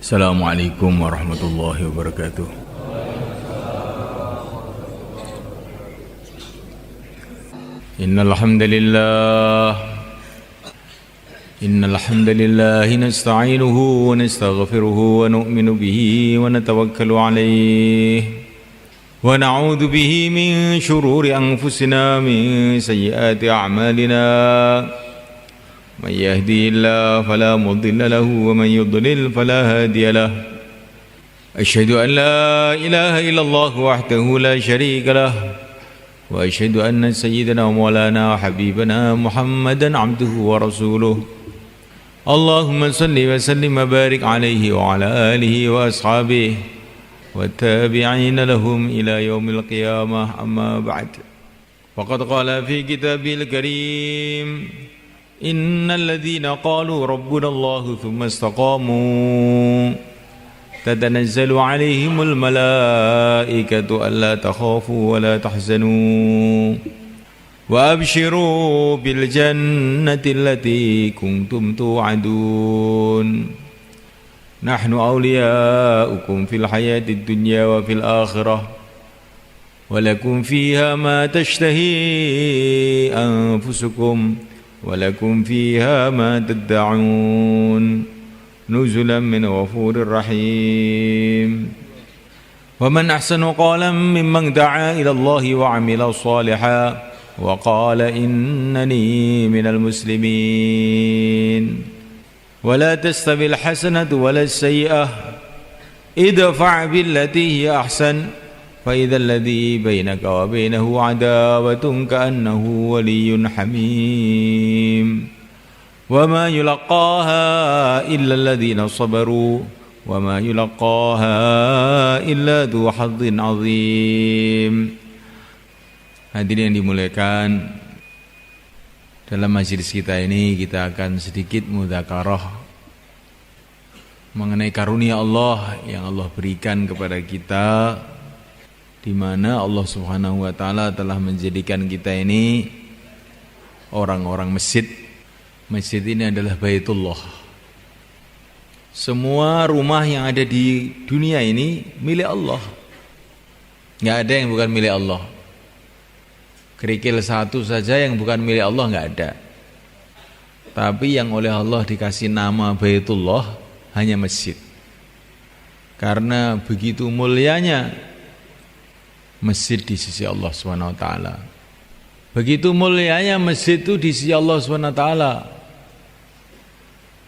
Assalamualaikum warahmatullahi wabarakatuh. Innal hamdalillah nasta'inuhu wa nastaghfiruhu wa nu'minu bihi wa natawakkalu alayhi wa na'udzu bihi min shururi anfusina min sayyiati a'malina. من يهدي الله فلا مضل له ومن يضلل فلا هادي له أشهد أن لا إله إلا الله وحده لا شريك له وأشهد أن سيدنا ومولانا وحبيبنا محمدا عبده ورسوله اللهم صل وسلم وبارك عليه وعلى آله وأصحابه والتابعين لهم إلى يوم القيامة أما بعد فقد قال في كتابه الكريم إن الذين قالوا ربنا الله ثم استقاموا تتنزل عليهم الملائكة ألا تخافوا ولا تحزنوا وأبشروا بالجنة التي كنتم توعدون نحن أولياؤكم في الحياة الدنيا وفي الآخرة ولكم فيها ما تشتهي أنفسكم ولكم فيها ما تدعون نزلا من غفور رحيم ومن أحسن قولا ممن دعا إلى الله وعمل صالحا وقال إنني من المسلمين ولا تستوي الحسنة ولا السيئة ادفع بالتي هي أحسن فإذا الذي بينك وبينه عداوة كأنه ولي حميم وما يلقاها إلا الذين صبروا وما يلقاها إلا ذو حظ عظيم. Hadirin yang dimuliakan, dalam majelis kita ini kita akan sedikit mudzakarah mengenai karunia Allah yang Allah berikan kepada kita, di mana Allah Subhanahu wa taala telah menjadikan kita ini orang-orang masjid. Masjid ini adalah Baitullah. Semua rumah yang ada di dunia ini milik Allah. Enggak ada yang bukan milik Allah. Kerikil satu saja yang bukan milik Allah enggak ada. Tapi yang oleh Allah dikasih nama Baitullah hanya masjid. Karena begitu mulianya masjid di sisi Allah Subhanahu wa taala. Begitu mulianya masjid itu di sisi Allah Subhanahu wa taala.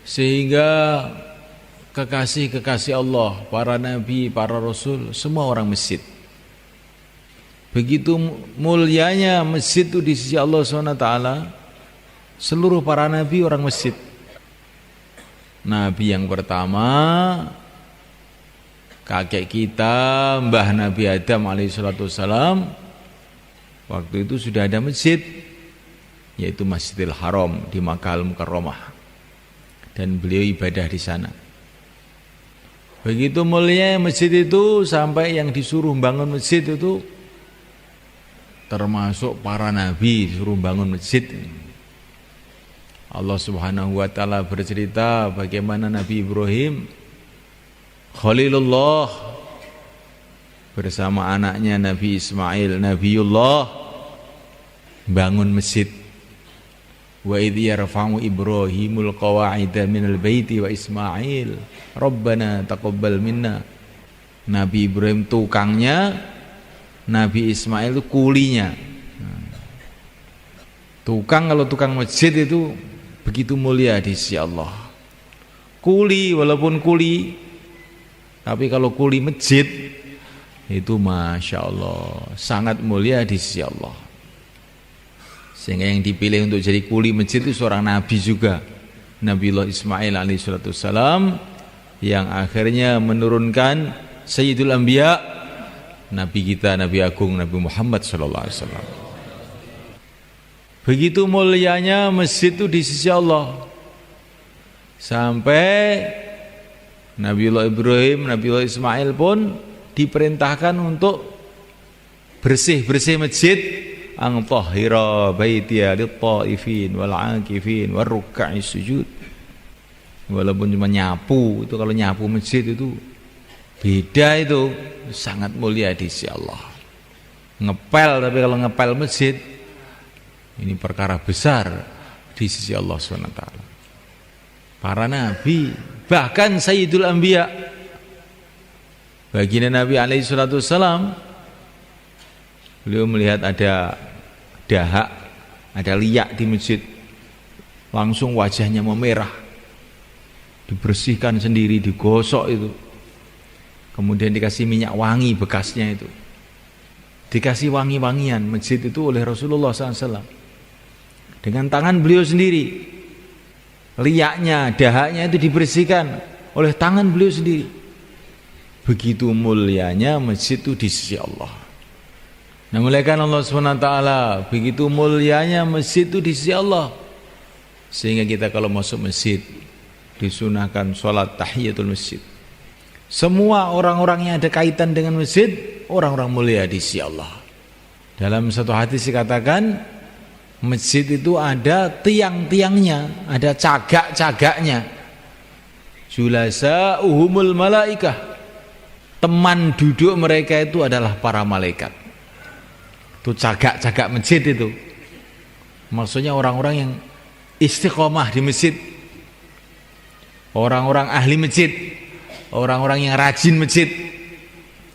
Sehingga kekasih-kekasih Allah, para nabi, para rasul, semua orang masjid. Begitu mulianya masjid itu di sisi Allah Subhanahu wa taala, seluruh para nabi orang masjid. Nabi yang pertama, kakek kita, Mbah Nabi Adam alaihissalam, waktu itu sudah ada masjid, yaitu Masjidil Haram di Makkah Al-Mukarramah, dan beliau ibadah di sana. Begitu mulia masjid itu sampai yang disuruh bangun masjid itu termasuk para nabi disuruh bangun masjid. Allah Subhanahu wa taala bercerita bagaimana Nabi Ibrahim Khalilullah bersama anaknya Nabi Ismail Nabiullah bangun masjid. Wa idh yarfa'u Ibrahimul qawa'ida minal baiti wa Ismail Rabbana taqabbal minna. Nabi Ibrahim tukangnya, Nabi Ismail itu kulinya. Tukang, kalau tukang masjid itu begitu mulia di sisi Allah. Kuli walaupun kuli, tapi kalau kuli masjid itu Masya Allah sangat mulia di sisi Allah. Sehingga yang dipilih untuk jadi kuli masjid itu seorang nabi juga, Nabiullah Ismail alaihissalam, yang akhirnya menurunkan Sayyidul Anbiya, Nabi kita, Nabi Agung, Nabi Muhammad sallallahu alaihi wasallam. Begitu mulianya masjid itu di sisi Allah, sampai Nabiullah Ibrahim, Nabiullah Ismail pun diperintahkan untuk bersih-bersih masjid, ang tahhira baitiya lit-taifin wal 'akifin war ruk'is sujud. Walaupun cuma nyapu, itu kalau nyapu masjid itu beda, itu sangat mulia di sisi Allah. Ngepel, tapi kalau ngepel masjid ini perkara besar di sisi Allah SWT. Para nabi, bahkan Sayyidul Anbiya, baginda Nabi alaihi salatu wassalam, beliau melihat ada dahak, ada liak di masjid, langsung wajahnya memerah, dibersihkan sendiri, digosok itu, kemudian dikasih minyak wangi bekasnya itu, dikasih wangi-wangian masjid itu oleh Rasulullah SAW dengan tangan beliau sendiri. Liaknya, dahaknya itu dibersihkan oleh tangan beliau sendiri. Begitu mulianya masjid itu di sisi Allah. Nah, muliakan Allah SWT, begitu mulianya masjid itu di sisi Allah, sehingga kita kalau masuk masjid disunahkan sholat tahiyatul masjid. Semua orang-orang yang ada kaitan dengan masjid, orang-orang mulia di sisi Allah. Dalam satu hadis dikatakan, masjid itu ada tiang-tiangnya, ada cagak-cagaknya. Julasa'uhumul malaikah, teman duduk mereka itu adalah para malaikat. Itu cagak-cagak masjid itu. Maksudnya orang-orang yang istiqomah di masjid, orang-orang ahli masjid, orang-orang yang rajin masjid.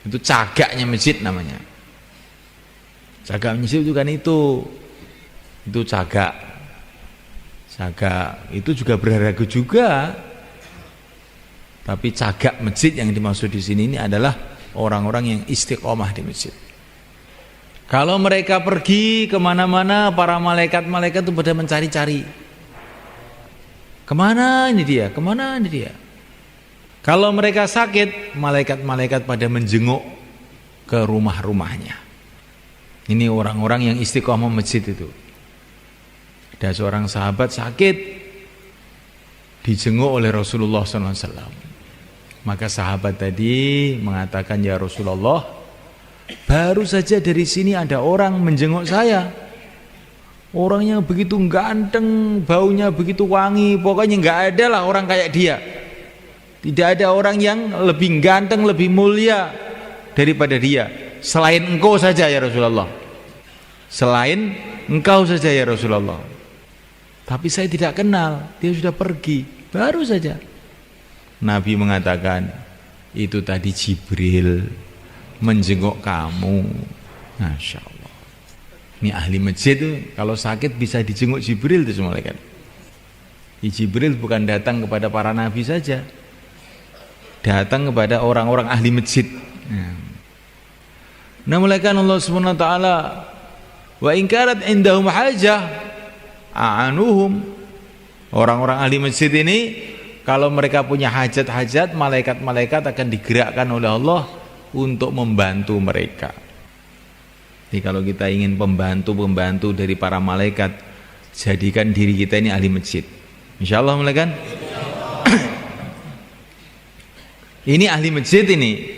Itu cagaknya masjid namanya. Cagak masjid itu kan itu cagak. Cagak itu juga berharga juga. Tapi cagak masjid yang dimaksud di sini ini adalah orang-orang yang istiqomah di masjid. Kalau mereka pergi kemana-mana, para malaikat-malaikat itu pada mencari-cari. Kemana ini dia? Kemana ini dia? Kalau mereka sakit, malaikat-malaikat pada menjenguk ke rumah-rumahnya. Ini orang-orang yang istiqomah masjid itu. Ada seorang sahabat sakit, dijenguk oleh Rasulullah SAW. Maka sahabat tadi mengatakan, ya Rasulullah, baru saja dari sini ada orang menjenguk saya. Orangnya begitu ganteng, baunya begitu wangi, pokoknya nggak ada lah orang kayak dia. Tidak ada orang yang lebih ganteng, lebih mulia daripada dia. Selain engkau saja ya Rasulullah. Selain engkau saja ya Rasulullah. Tapi saya tidak kenal, dia sudah pergi, baru saja. Nabi mengatakan, itu tadi Jibril menjenguk kamu. Masya Allah. Ini ahli masjid tuh kalau sakit bisa dijenguk Jibril itu semua kan. Jibril bukan datang kepada para nabi saja, datang kepada orang-orang ahli masjid. Nah, mulaikan Allah Subhanahu wa taala, wa in kanat indahum hajah a'anuhum. Orang-orang ahli masjid ini kalau mereka punya hajat-hajat, malaikat-malaikat akan digerakkan oleh Allah untuk membantu mereka. Jadi kalau kita ingin pembantu-pembantu dari para malaikat, jadikan diri kita ini ahli masjid. Insyaallah mulai kan? Ini ahli masjid ini.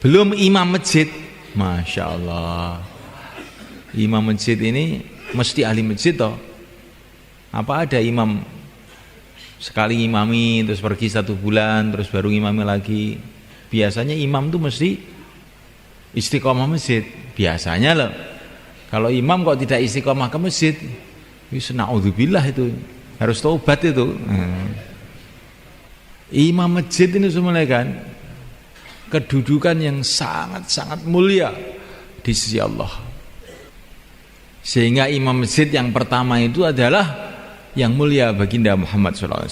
Belum imam masjid. Masya Allah. Imam masjid ini mesti ahli masjid toh. Apa ada imam sekali imami terus pergi 1 bulan terus baru imami lagi? Biasanya imam tuh mesti istiqomah masjid. Biasanya loh. Kalau imam kok tidak istiqomah ke masjid, naudzubillah itu. Harus taubat itu. Imam masjid ini semuanya kan kedudukan yang sangat-sangat mulia di sisi Allah. Sehingga imam masjid yang pertama itu adalah yang mulia baginda Muhammad SAW.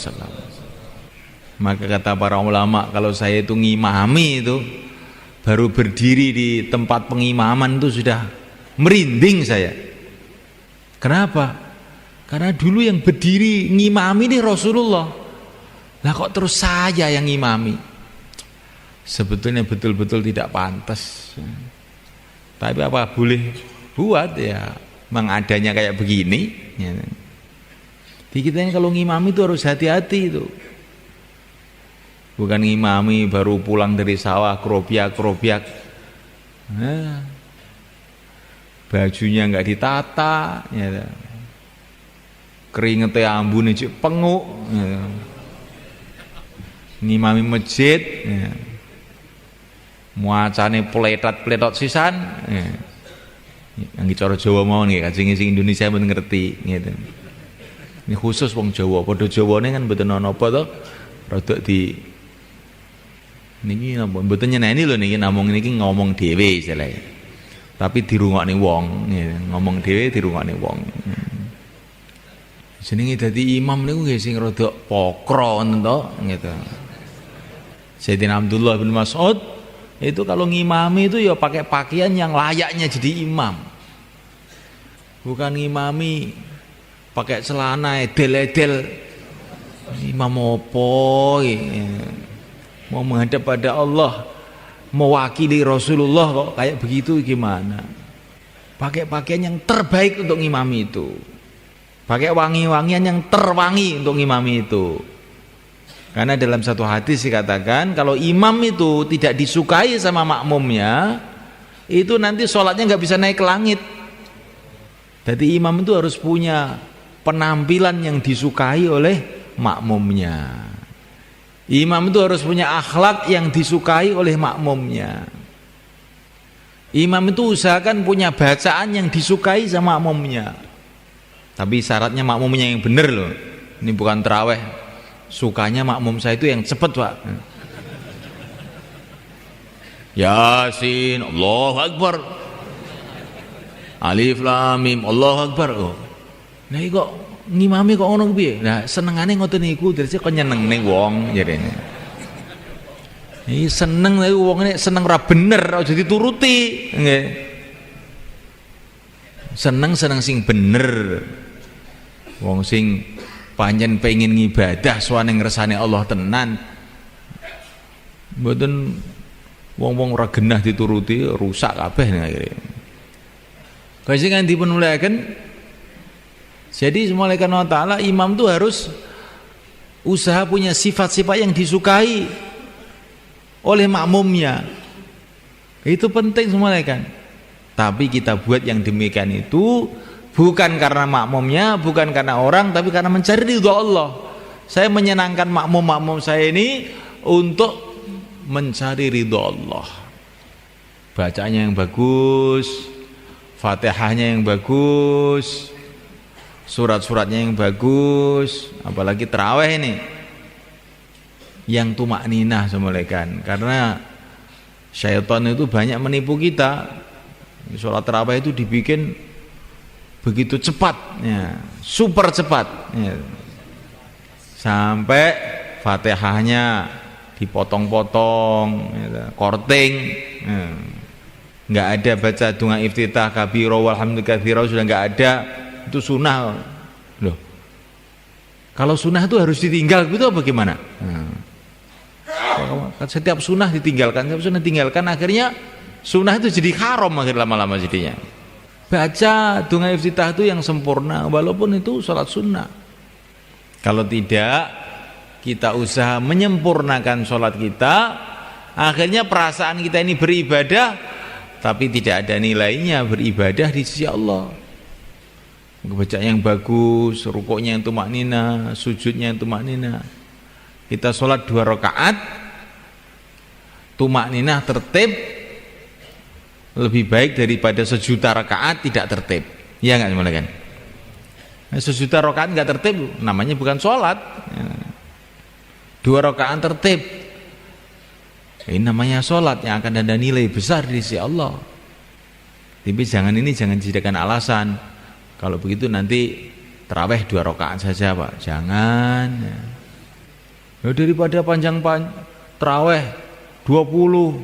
Maka kata para ulama, kalau saya itu ngimami itu baru berdiri di tempat pengimaman itu sudah merinding saya. Kenapa? Karena dulu yang berdiri ngimami ini Rasulullah. Lah kok terus saya yang ngimami? Sebetulnya betul-betul tidak pantas. Tapi apa boleh buat ya, mengadanya kayak begini ya. Di kita ini kalau ngimami itu harus hati-hati itu. Bukan ngimami baru pulang dari sawah kerobiak-kerobiak. Nah, bajunya enggak ditata ya. Keringetnya ambune cek penguk ya. ngimami masjid, ya. Muacane pletot sisan, ya. Yang cara Jawa mau nih, kajeng sing Indonesia mboten ngerti, gitu. Ini khusus wong Jawa, padha Jawane kan mboten ana apa to, rada di niki napa mboten nyeneni lho niki namung niki ngomong dhewe istilahnya. Tapi dirungokne wong, ya. Ngomong dhewe dirungokne wong. Jenenge dadi imam niku nggih sing rada pokro ngoten to, gitu. Sayyidina Abdullah bin Mas'ud itu kalau ngimami itu ya pakai pakaian yang layaknya jadi imam. Bukan ngimami pakai celana edel-edel. Imam opo ya. Mau menghadap pada Allah, mewakili Rasulullah kok kayak begitu gimana? Pakai pakaian yang terbaik untuk ngimami itu. Pakai wangi-wangian yang terwangi untuk ngimami itu. Karena dalam satu hadis dikatakan kalau imam itu tidak disukai sama makmumnya, itu nanti sholatnya nggak bisa naik ke langit. Jadi imam itu harus punya penampilan yang disukai oleh makmumnya. Imam itu harus punya akhlak yang disukai oleh makmumnya. Imam itu usahakan punya bacaan yang disukai sama makmumnya. Tapi syaratnya makmumnya yang benar loh. Ini bukan tarawih. Sukanya makmum saya itu yang cepat, Pak. Yasin, Allahu Akbar. Alif Lam Mim, Allahu Akbar. Oh. Nah iki kok ngimami kok ngono piye? Nah, senengane ngoten niku dadi kok nyenengne wong jarene. Iki seneng lha wong nek seneng ra bener aja dituruti, nggih. Seneng sing bener. Wong sing pancen pengen ngibadah suwane ngersane Allah tenan, mboten wong-wong ora genah dituruti rusak kabeh akhire. Kasih kan dipun muliakan. Jadi malaikat Allah Ta'ala imam itu harus usaha punya sifat-sifat yang disukai oleh makmumnya. Itu penting semua kan. Tapi kita buat yang demikian itu bukan karena makmumnya, bukan karena orang, tapi karena mencari ridho Allah. Saya menyenangkan makmum-makmum saya ini untuk mencari ridho Allah. Bacanya yang bagus, Fatihahnya yang bagus, surat-suratnya yang bagus, apalagi tarawih ini yang tumakninah semulaikan. Karena syaitan itu banyak menipu kita. Sholat tarawih itu dibikin begitu cepat, ya, super cepat, ya. Sampai Fatihahnya dipotong-potong, ya, korting, ya. Nggak ada baca donga iftitah kabiro walhamdulillah katsira, sudah nggak ada. Itu sunnah loh. Kalau sunnah itu harus ditinggal gitu apa gimana? Setiap sunnah ditinggalkan, akhirnya sunnah itu jadi haram akhirnya lama-lama jadinya. Baca donga iftitah itu yang sempurna walaupun itu salat sunnah. Kalau tidak kita usaha menyempurnakan salat kita, akhirnya perasaan kita ini beribadah tapi tidak ada nilainya beribadah di sisi Allah. Baca yang bagus, rukuknya yang tumaknina, sujudnya yang tumaknina. Kita sholat 2 rakaat, tumaknina tertib lebih baik daripada 1.000.000 rakaat tidak tertib. Iya nggak semuanya kan? 1.000.000 rakaat nggak tertib, namanya bukan sholat. 2 rakaat tertib, ini namanya sholat yang akan ada nilai besar di sisi Allah. Tapi jangan dijadikan alasan. Kalau begitu nanti tarawih 2 rakaat saja, Pak. Jangan. Ya, daripada panjang tarawih 20,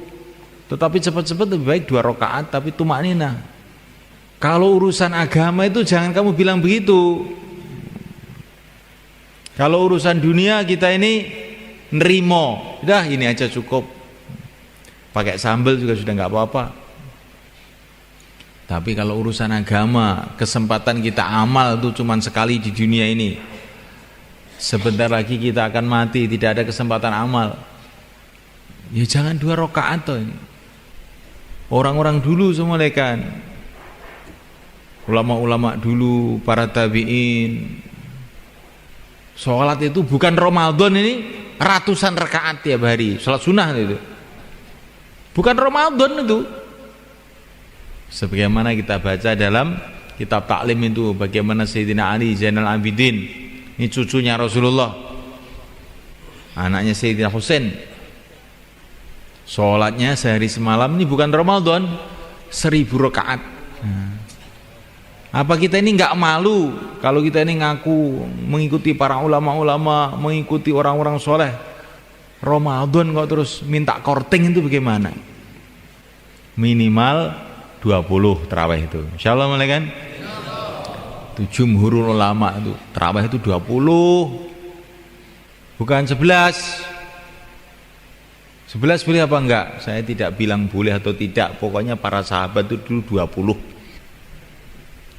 tetapi cepat-cepat lebih baik 2 rakaat tapi tumakninah. Kalau urusan agama itu jangan kamu bilang begitu. Kalau urusan dunia kita ini nerimo, udah ini aja cukup. Pakai sambal juga sudah nggak apa-apa. Tapi kalau urusan agama, kesempatan kita amal itu cuma sekali di dunia ini. Sebentar lagi kita akan mati, tidak ada kesempatan amal. Ya jangan 2 rakaat toh ini. Orang-orang dulu semua kan, ulama-ulama dulu, para tabi'in, sholat itu bukan Ramadan ini, ratusan rakaat tiap hari, salat sunnah itu. Bukan Ramadan itu. Sebagaimana kita baca dalam kitab taklim itu, bagaimana Sayyidina Ali Zainal Abidin, ini cucunya Rasulullah, anaknya Sayyidina Husain, sholatnya sehari semalam, ini bukan Ramadan, 1000 rakaat. Apa kita ini nggak malu kalau kita ini ngaku mengikuti para ulama-ulama, mengikuti orang-orang soleh? Ramadan kok terus minta korting itu bagaimana? Minimal 20 tarawih itu. Insyaallah mulai kan? Itu jumhurul ulama itu tarawih itu 20. Bukan 11. 11 boleh apa enggak? Saya tidak bilang boleh atau tidak. Pokoknya para sahabat itu dulu 20.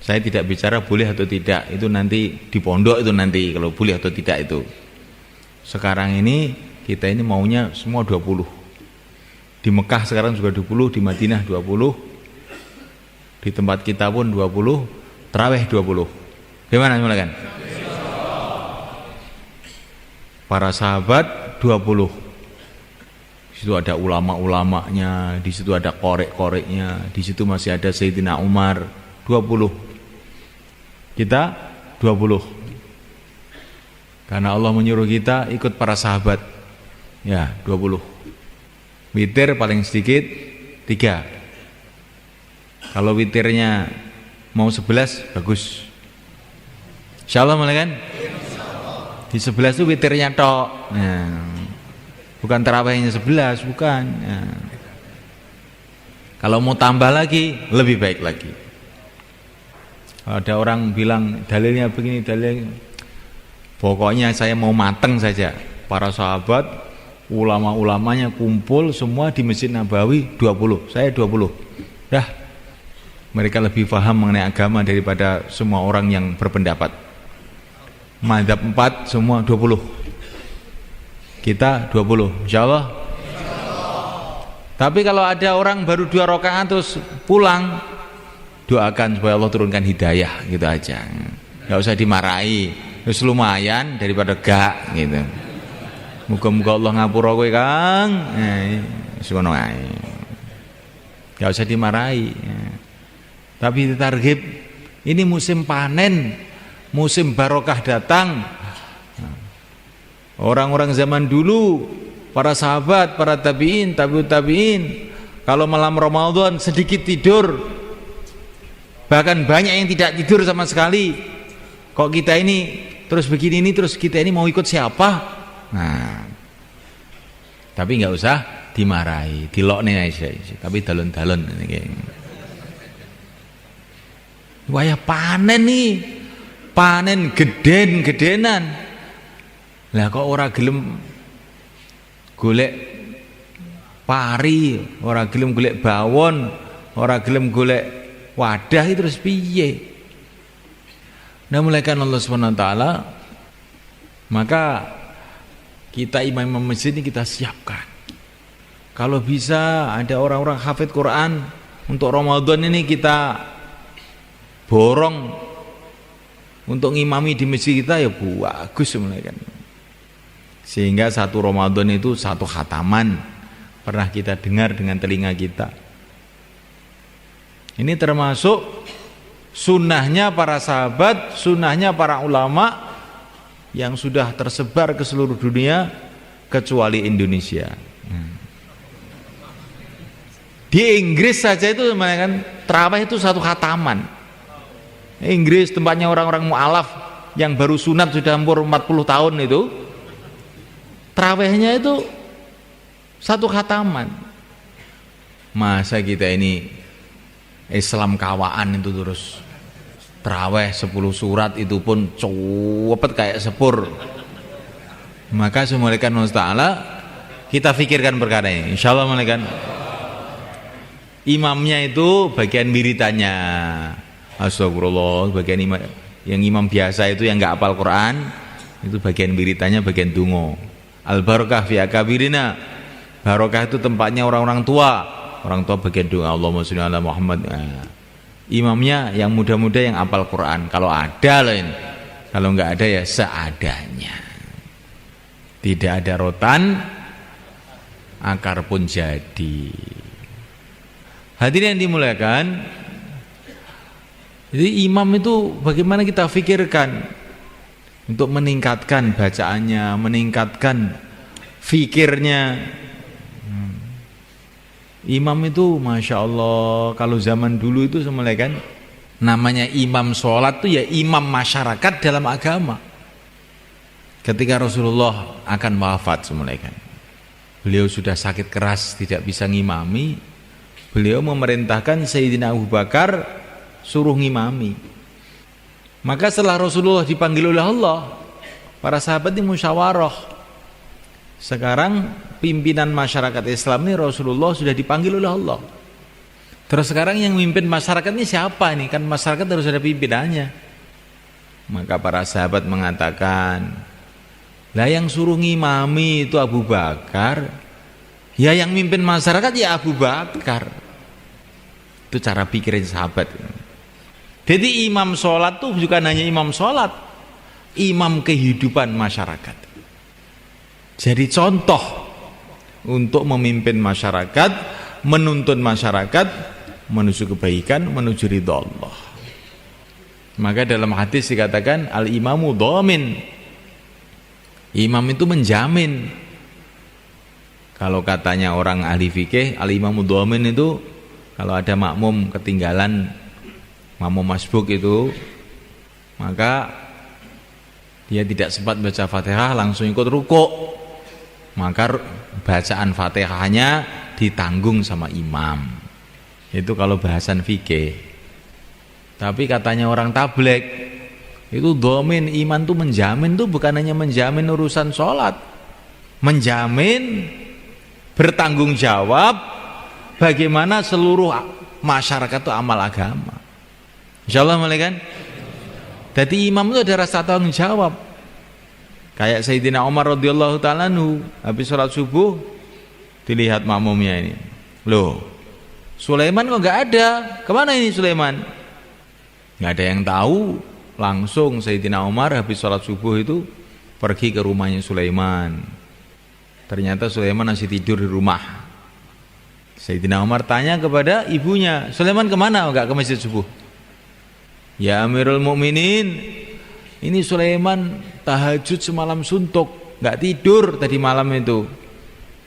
Saya tidak bicara boleh atau tidak. Itu nanti di pondok itu nanti kalau boleh atau tidak itu. Sekarang ini kita ini maunya semua 20. Di Mekah sekarang juga 20, di Madinah 20. Di tempat kita pun 20, tarawih 20. Gimana mulakan? Para sahabat 20. Di situ ada ulama-ulamanya, di situ ada korek-koreknya, di situ masih ada Sayyidina Umar 20. Kita 20. Karena Allah menyuruh kita ikut para sahabat. Ya, 20. Witir paling sedikit 3. Kalau witirnya mau 11 bagus. Insyaallah mulai kan? Di 11 itu witirnya tok. Nah, bukan tarawihnya 11, bukan. Nah, kalau mau tambah lagi lebih baik lagi. Ada orang bilang dalilnya begini, dalilnya. Pokoknya saya mau mateng saja. Para sahabat, ulama-ulamanya kumpul semua di Masjid Nabawi 20. Saya 20. Dah. Mereka lebih paham mengenai agama daripada semua orang yang berpendapat. Madzhab 4 semua 20. Kita 20. Insyaallah. Tapi kalau ada orang baru 2 rakaat terus pulang, doakan supaya Allah turunkan hidayah, gitu aja. Enggak usah dimarahi. Terus lumayan daripada gak gitu. Muga-muga Allah ngapura kowe, Kang. Wis ngono ae. Enggak usah dimarahi. Tapi ditarghib, ini musim panen, musim barokah datang. Orang-orang zaman dulu, para sahabat, para tabi'in, tabi'ut tabi'in, kalau malam Ramadan sedikit tidur, bahkan banyak yang tidak tidur sama sekali. Kok kita ini terus begini ini, terus kita ini mau ikut siapa? Nah, tapi nggak usah dimarahi, dilokne aja. Tapi dalon-dalon ini. Waya panen nih, panen gedenan. Lah kok ora gelem golek pari, ora gelem golek bawon, ora gelem golek wadah, itu terus piye? Nah, mulaikan Allah SWT, maka kita imam-imam masjid ini kita siapkan. Kalau bisa ada orang-orang hafid Quran untuk Ramadan ini kita borong untuk ngimami di masjid kita, ya bagus mulaikan. Sehingga satu Ramadan itu satu khataman pernah kita dengar dengan telinga kita. Ini termasuk sunnahnya para sahabat, sunnahnya para ulama yang sudah tersebar ke seluruh dunia kecuali Indonesia. Di Inggris saja itu kan tarawih itu satu khataman. Inggris tempatnya orang-orang mu'alaf yang baru sunat sudah umur 40 tahun itu, tarawihnya itu satu khataman. Masa kita ini Islam kawaan itu terus tarawih 10 surat itu pun cepet kayak sepur. Maka semulaikan Allah Ta'ala kita fikirkan perkara ini, insyaallah mulaikan. Imamnya itu bagian wiritannya, astagfirullah, bagian imam, yang imam biasa itu yang nggak hafal Quran itu bagian wiritannya, bagian dungo. Al barakah fi akabirina, barokah itu tempatnya orang-orang tua. Orang tua bagian doa, Allahumma sholli ala Muhammad. Nah, imamnya yang muda-muda yang hafal Quran, kalau ada loh ini. Kalau nggak ada ya seadanya. Tidak ada rotan, akar pun jadi. Hadirin yang dimuliakan, jadi imam itu bagaimana kita fikirkan untuk meningkatkan bacaannya, meningkatkan fikirnya. Imam itu Masya Allah, kalau zaman dulu itu semuanya kan namanya imam sholat itu ya imam masyarakat dalam agama. Ketika Rasulullah akan wafat semuanya kan, beliau sudah sakit keras tidak bisa ngimami, beliau memerintahkan Sayyidina Abu Bakar suruh ngimami. Maka setelah Rasulullah dipanggil oleh Allah, para sahabat ini musyawarah. Sekarang pimpinan masyarakat Islam ini Rasulullah sudah dipanggil oleh Allah. Terus sekarang yang memimpin masyarakat ini siapa ini? Kan masyarakat harus ada pimpinannya. Maka para sahabat mengatakan, lah yang suruh ngimami itu Abu Bakar, ya yang mimpin masyarakat ya Abu Bakar. Itu cara pikirin sahabat. Jadi imam sholat tuh bukan hanya imam sholat, imam kehidupan masyarakat. Jadi contoh untuk memimpin masyarakat, menuntun masyarakat menuju kebaikan, menuju ridha Allah. Maka dalam hadis dikatakan al-imamu dhamin. Imam itu menjamin. Kalau katanya orang ahli fikih, al-imamu dhamin itu kalau ada makmum ketinggalan, makmum masbuk itu, maka dia tidak sempat baca Fatihah langsung ikut rukuk, maka bacaan Fatihahnya ditanggung sama imam. Itu kalau bahasan fikih. Tapi katanya orang tabligh itu dhamin, iman tuh menjamin, tuh bukan hanya menjamin urusan sholat, menjamin bertanggung jawab bagaimana seluruh masyarakat itu amal agama. Insyaallah kan. Jadi imam itu ada rasa tanggung jawab. Kayak Sayyidina Umar radhiyallahu ta'ala anhu, habis sholat subuh dilihat makmumnya ini. Loh, Sulaiman kok nggak ada? Kemana ini Sulaiman? Nggak ada yang tahu. Langsung Sayyidina Umar habis sholat subuh itu pergi ke rumahnya Sulaiman. Ternyata Sulaiman masih tidur di rumah. Sayyidina Umar tanya kepada ibunya, Sulaiman kemana? Enggak ke masjid subuh. Ya Amirul Mukminin, ini Sulaiman tahajud semalam suntuk, enggak tidur tadi malam itu.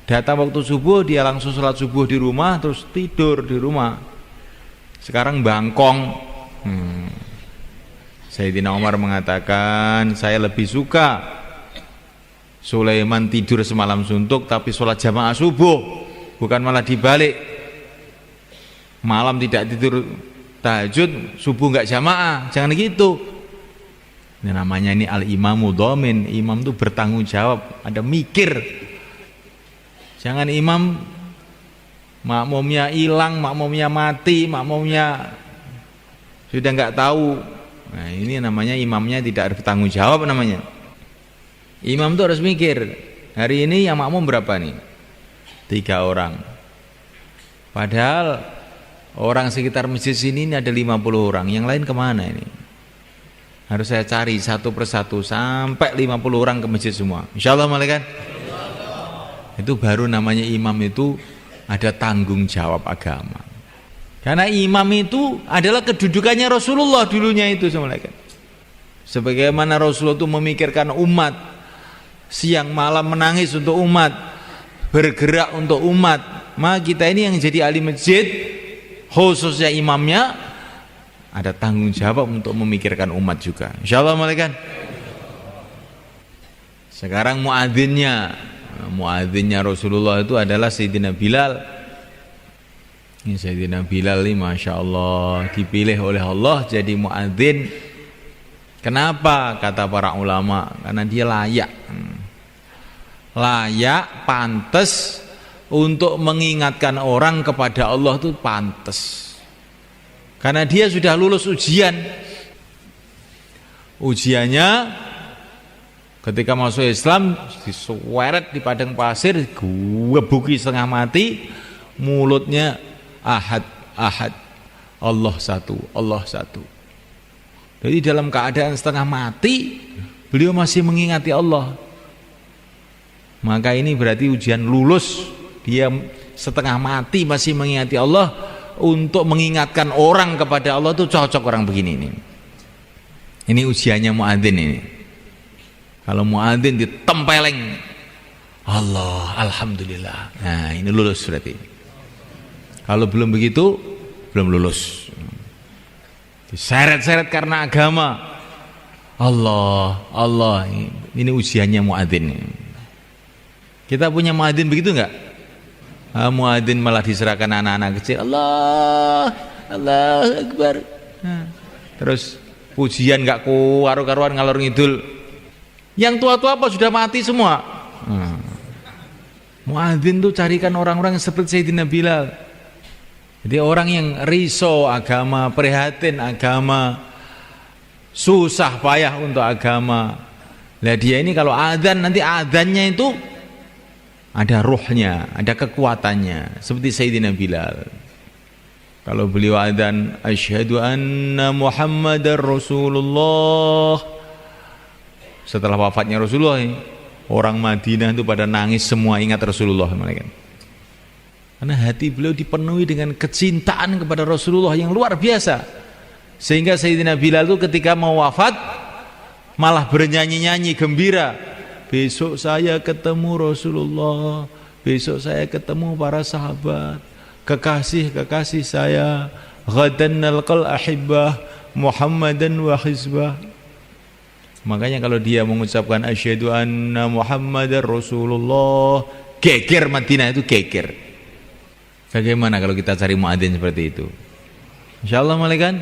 Datang waktu subuh dia langsung sholat subuh di rumah, terus tidur di rumah. Sekarang bangkong. Sayyidina Umar mengatakan, saya lebih suka Sulaiman tidur semalam suntuk tapi sholat jamaah subuh, bukan malah dibalik. Malam tidak tidur tahajud, subuh enggak jamaah. Jangan gitu. Ini namanya ini al-imamu dhamin. Imam itu bertanggung jawab, ada mikir. Jangan imam makmumnya hilang, makmumnya mati, makmumnya sudah enggak tahu. Nah, ini namanya imamnya tidak bertanggung jawab namanya. Imam itu harus mikir, hari ini yang makmum berapa nih? 3 orang. Padahal orang sekitar masjid sini ini ada 50 orang, yang lain kemana ini? Harus saya cari satu persatu sampai 50 orang ke masjid semua. Insyaallah kan? Itu baru namanya imam itu ada tanggung jawab agama. Karena imam itu adalah kedudukannya Rasulullah dulunya itu semuanya. Sebagaimana Rasulullah itu memikirkan umat, siang malam menangis untuk umat, bergerak untuk umat, maka kita ini yang jadi ahli masjid, khususnya imamnya, ada tanggung jawab untuk memikirkan umat juga. Insyaallah kan. Sekarang muadzinnya Rasulullah itu adalah Sayyidina Bilal. Ini Sayyidina Bilal ini Masya Allah dipilih oleh Allah jadi muadzin. Kenapa? Kata para ulama, karena dia layak, pantas untuk mengingatkan orang kepada Allah, itu pantas. Karena dia sudah lulus ujiannya ketika masuk Islam, disuweret di padang pasir, gebuki setengah mati, mulutnya ahad, Allah satu. Jadi dalam keadaan setengah mati, beliau masih mengingati Allah. Maka ini berarti ujian lulus. Dia setengah mati masih mengingati Allah. Untuk mengingatkan orang kepada Allah itu cocok orang begini ini. Ini ujiannya muadzin ini. Kalau muadzin ditempeleng Allah, alhamdulillah. Nah, ini lulus berarti. Kalau belum begitu, belum lulus. Diseret-seret karena agama. Allah, ini ujiannya muadzin. Kita punya muadzin begitu enggak? Muadzin malah diserahkan anak-anak kecil. Allah Akbar. Terus pujian enggak karu-karuan ngalor ngidul. Yang tua-tua apa sudah mati semua? Muadzin tuh carikan orang-orang seperti Sayyidina Bilal. Jadi orang yang risau agama, prihatin agama, susah payah untuk agama. Lah dia ini kalau adzan, nanti adzannya itu ada ruhnya, ada kekuatannya, seperti Sayyidina Bilal. Kalau beliau adzan, asyhadu anna Muhammadar Rasulullah. Setelah wafatnya Rasulullah, orang Madinah itu pada nangis semua ingat Rasulullah. Karena hati beliau dipenuhi dengan kecintaan kepada Rasulullah yang luar biasa. Sehingga Sayyidina Bilal itu ketika mau wafat malah bernyanyi-nyanyi gembira. Besok saya ketemu Rasulullah, besok saya ketemu para sahabat, kekasih-kekasih saya. Ghadan nalqal ahibbah Muhammadan wa hizbah. Makanya kalau dia mengucapkan asyhadu anna Muhammadar Rasulullah, geger Madinah itu geger. Bagaimana kalau kita cari muadzin seperti itu? Insyaallah malaikat.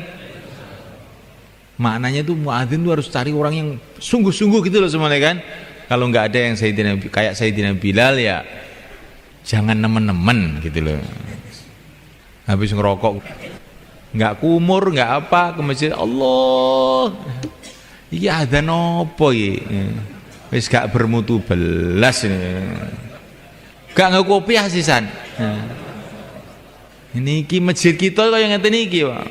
Maknanya itu muadzin itu harus cari orang yang sungguh-sungguh gitu loh semua kan. Kalau nggak ada yang kayak Sayyidina Bilal ya jangan nemen-nemen gitu loh. Habis ngerokok nggak kumur, nggak apa, ke masjid Allah. Iya ada nopo ya, wis gak bermutu belas ini, gak ngopi asisan. Ini ki masjid kita kaya ngeten iki, Pak.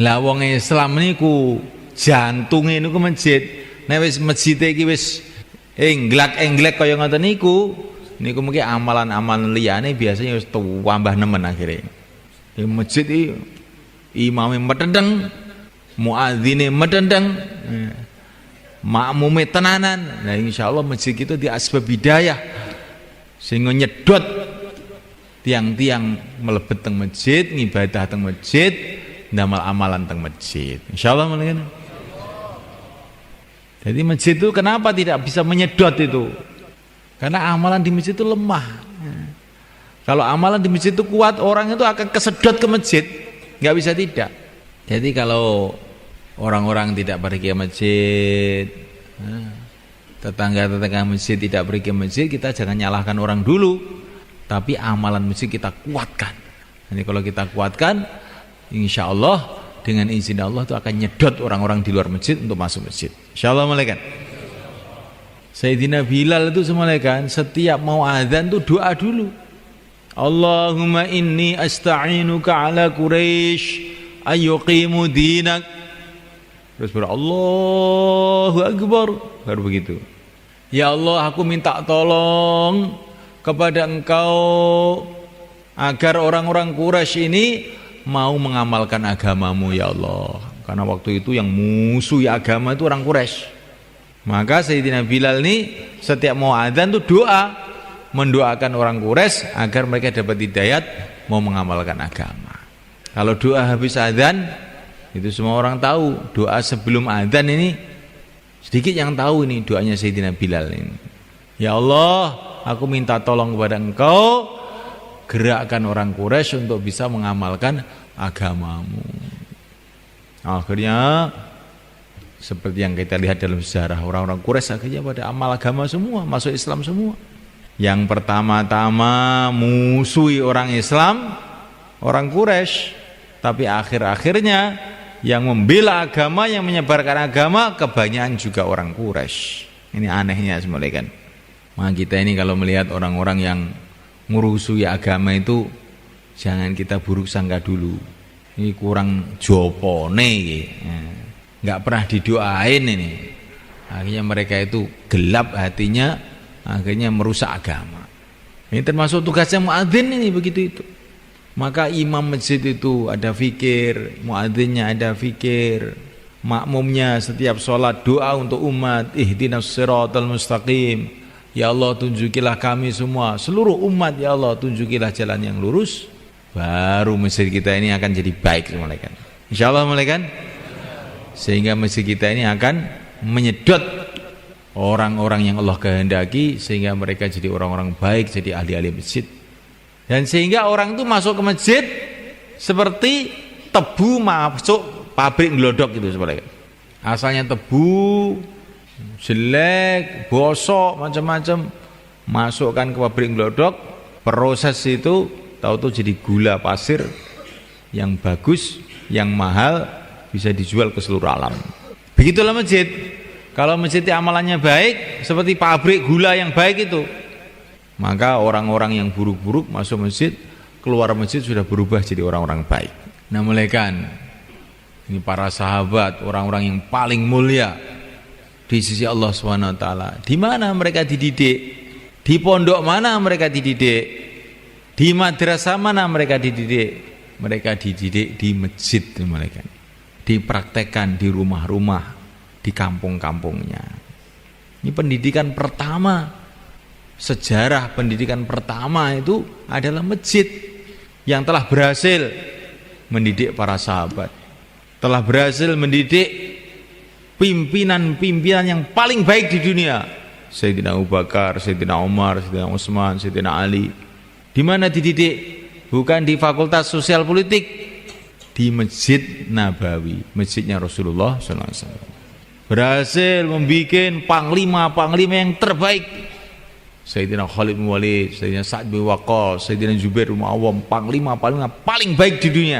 Lah wong Islam niku jantunge niku masjid. Nek wis masjid iki wis englak-englek kaya ngoten niku mungkin amalan-amalan liyane biasanya wis tambah nemen akhire. Di masjid iki imame medendeng, muadzine medendeng, makmume tenanan. Nah insyaallah masjid kita di asbab hidayah sehingga nyedot tiang-tiang melebet teng masjid, ngibadah teng masjid, ndamal amalan teng masjid. Insyaallah mungkin. Jadi masjid itu kenapa tidak bisa menyedot itu? Karena amalan di masjid itu lemah. Kalau amalan di masjid itu kuat, orang itu akan kesedot ke masjid, nggak bisa tidak. Jadi kalau orang-orang tidak pergi ke masjid, tetangga-tetangga masjid tidak pergi ke masjid, kita jangan nyalahkan orang dulu. Tapi amalan masjid kita kuatkan. Jadi kalau kita kuatkan, insya Allah dengan izin Allah itu akan nyedot orang-orang di luar masjid untuk masuk masjid. Insya Allah malaikat. Sayyidina Bilal itu semalekan setiap mau azan tuh doa dulu. Allahumma inni asta'inuka ala Quraisy ayyuqimu dinak. Terus Allahu Akbar, baru begitu. Ya Allah, aku minta tolong kepada Engkau agar orang-orang Quraisy ini mau mengamalkan agamamu ya Allah. Karena waktu itu yang musuhi agama itu orang Quraisy. Maka Sayyidina Bilal ini setiap mau adzan itu doa, mendoakan orang Quraisy agar mereka dapat hidayat mau mengamalkan agama. Kalau doa habis adzan itu semua orang tahu. Doa sebelum adzan ini sedikit yang tahu ini doanya Sayyidina Bilal ini. Ya Allah, aku minta tolong kepada Engkau gerakkan orang Quraisy untuk bisa mengamalkan agamamu. Akhirnya seperti yang kita lihat dalam sejarah, orang-orang Quraisy akhirnya pada amal agama semua, masuk Islam semua. Yang pertama-tama musuhi orang Islam, orang Quraisy, tapi akhir-akhirnya yang membela agama, yang menyebarkan agama kebanyakan juga orang Quraisy. Ini anehnya semua kan. Maka kita ini kalau melihat orang-orang yang ngurusi agama itu jangan kita buruk sangka dulu. Ini kurang jopone nggak pernah didoain ini. Akhirnya mereka itu gelap hatinya, akhirnya merusak agama. Ini termasuk tugasnya muadzin ini begitu itu. Maka imam masjid itu ada fikir, muadzinnya ada fikir, makmumnya setiap sholat doa untuk umat, ihdinas siratal mustaqim. Ya Allah tunjukilah kami semua, seluruh umat ya Allah tunjukilah jalan yang lurus. Baru masjid kita ini akan jadi baik malaikat. Insyaallah malaikat. Sehingga masjid kita ini akan menyedot orang-orang yang Allah kehendaki sehingga mereka jadi orang-orang baik, jadi ahli-ahli masjid. Dan sehingga orang itu masuk ke masjid seperti tebu masuk pabrik glodok gitu sebenarnya. Asalnya tebu, jelek, bosok, macam-macam, masukkan ke pabrik glodok, proses itu tahu-tahu jadi gula pasir yang bagus, yang mahal, bisa dijual ke seluruh alam. Begitulah masjid. Kalau masjid amalannya baik, seperti pabrik gula yang baik itu, maka orang-orang yang buruk-buruk masuk masjid, keluar masjid sudah berubah jadi orang-orang baik. Nah mulaikan ini para sahabat, orang-orang yang paling mulia di sisi Allah SWT. Di mana mereka dididik? Di pondok mana mereka dididik? Di madrasah mana mereka dididik? Mereka dididik di masjid mereka. Dipraktekkan di rumah-rumah, di kampung-kampungnya. Ini pendidikan pertama. Sejarah pendidikan pertama itu adalah masjid yang telah berhasil mendidik para sahabat, telah berhasil mendidik pimpinan-pimpinan yang paling baik di dunia, Sayyidina Abu Bakar, Sayyidina Umar, Sayyidina Utsman, Sayyidina Ali. Di mana dididik? Bukan di Fakultas Sosial Politik, di Masjid Nabawi, masjidnya Rasulullah SAW. Berhasil membuat panglima-panglima yang terbaik. Sayyidina Khalid bin Walid, Sayyidina Sa'ad bin Waqqas, Sayyidina Zubair bin Awam, panglima paling baik di dunia,